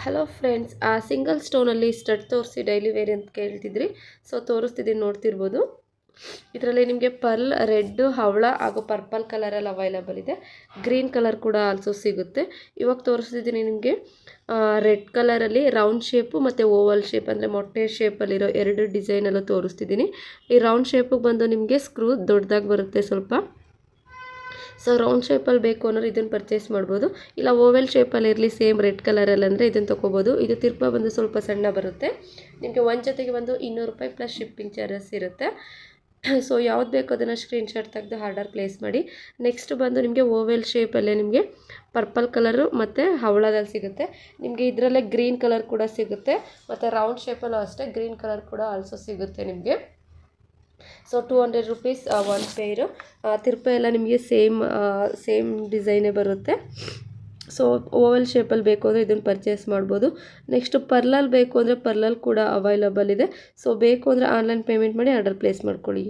Hello friends, single ಸ್ಟೋನಲ್ಲಿ stud ತೋರಿಸಿ daily wear ಅಂತ ಕೇಳ್ತಿದ್ರಿ. So ತೋರಿಸ್ತಿದ್ದೀನಿ, ನೋಡ್ತಿರ್ಬೋದು. ಇದರಲ್ಲಿ ನಿಮಗೆ ಪರ್ಲ್ ರೆಡ್, ಹವಳ ಹಾಗೂ ಪರ್ಪಲ್ ಕಲರಲ್ಲಿ ಅವೈಲಬಲ್ ಇದೆ. ಗ್ರೀನ್ ಕಲರ್ ಕೂಡ ಆಲ್ಸೋ ಸಿಗುತ್ತೆ. ಇವಾಗ ತೋರಿಸ್ತಿದ್ದೀನಿ ನಿಮಗೆ ರೆಡ್ ಕಲರಲ್ಲಿ ರೌಂಡ್ ಶೇಪು ಮತ್ತು ಓವಲ್ ಶೇಪ್, ಅಂದರೆ ಮೊಟ್ಟೆ ಶೇಪಲ್ಲಿರೋ ಎರಡು ಡಿಸೈನಲ್ಲೂ ತೋರಿಸ್ತಿದ್ದೀನಿ. ಈ ರೌಂಡ್ ಶೇಪಿಗೆ ಬಂದು ನಿಮಗೆ ಸ್ಕ್ರೂ ದೊಡ್ಡದಾಗಿ ಬರುತ್ತೆ ಸ್ವಲ್ಪ. ಸೊ ರೌಂಡ್ ಶೇಪಲ್ಲಿ ಬೇಕು ಅನ್ನೋರು ಇದನ್ನು ಪರ್ಚೇಸ್ ಮಾಡ್ಬೋದು. ಇಲ್ಲ ಓವೆಲ್ ಶೇಪಲ್ಲಿ ಇರಲಿ ಸೇಮ್ ರೆಡ್ ಕಲರಲ್ಲಿ ಅಂದರೆ ಇದನ್ನು ತೊಗೋಬೋದು. ಇದು ತಿರ್ಪ ಬಂದು ಸ್ವಲ್ಪ ಸಣ್ಣ ಬರುತ್ತೆ. ನಿಮಗೆ ಒಂದು ಜೊತೆಗೆ ಬಂದು 200 ರೂಪಾಯಿ ಪ್ಲಸ್ ಶಿಪ್ಪಿಂಗ್ ಚಾರ್ಜಸ್ ಇರುತ್ತೆ. ಸೊ ಯಾವ್ದು ಬೇಕು ಅದನ್ನು ಸ್ಕ್ರೀನ್ಶಾಟ್ ತೆಗೆದು ಆರ್ಡರ್ ಪ್ಲೇಸ್ ಮಾಡಿ. ನೆಕ್ಸ್ಟ್ ಬಂದು ನಿಮಗೆ ಓವೆಲ್ ಶೇಪಲ್ಲೇ ನಿಮಗೆ ಪರ್ಪಲ್ ಕಲರು ಮತ್ತು ಹವಳದಲ್ಲಿ ಸಿಗುತ್ತೆ. ನಿಮಗೆ ಇದರಲ್ಲೇ ಗ್ರೀನ್ ಕಲರ್ ಕೂಡ ಸಿಗುತ್ತೆ, ಮತ್ತು ರೌಂಡ್ ಶೇಪಲ್ಲೂ ಅಷ್ಟೇ ಗ್ರೀನ್ ಕಲರ್ ಕೂಡ ಆಲ್ಸೋ ಸಿಗುತ್ತೆ ನಿಮಗೆ. ಸೊ 200 ರೂಪೀಸ್ ಒಂದು ಪೇರು. ತಿರ್ಪ ಎಲ್ಲ ನಿಮಗೆ ಸೇಮ್ ಡಿಸೈನೇ ಬರುತ್ತೆ. ಸೊ ಓವಲ್ ಶೇಪಲ್ಲಿ ಬೇಕು ಅಂದರೆ ಇದನ್ನು ಪರ್ಚೇಸ್ ಮಾಡ್ಬೋದು. ನೆಕ್ಸ್ಟ್ ಪರ್ಲಲ್ಲಿ ಬೇಕು ಅಂದರೆ ಪರ್ಲಲ್ಲಿ ಕೂಡ ಅವೈಲಬಲ್ ಇದೆ. ಸೊ ಬೇಕು ಅಂದರೆ ಆನ್ಲೈನ್ ಪೇಮೆಂಟ್ ಮಾಡಿ ಆರ್ಡರ್ ಪ್ಲೇಸ್ ಮಾಡ್ಕೊಳ್ಳಿ.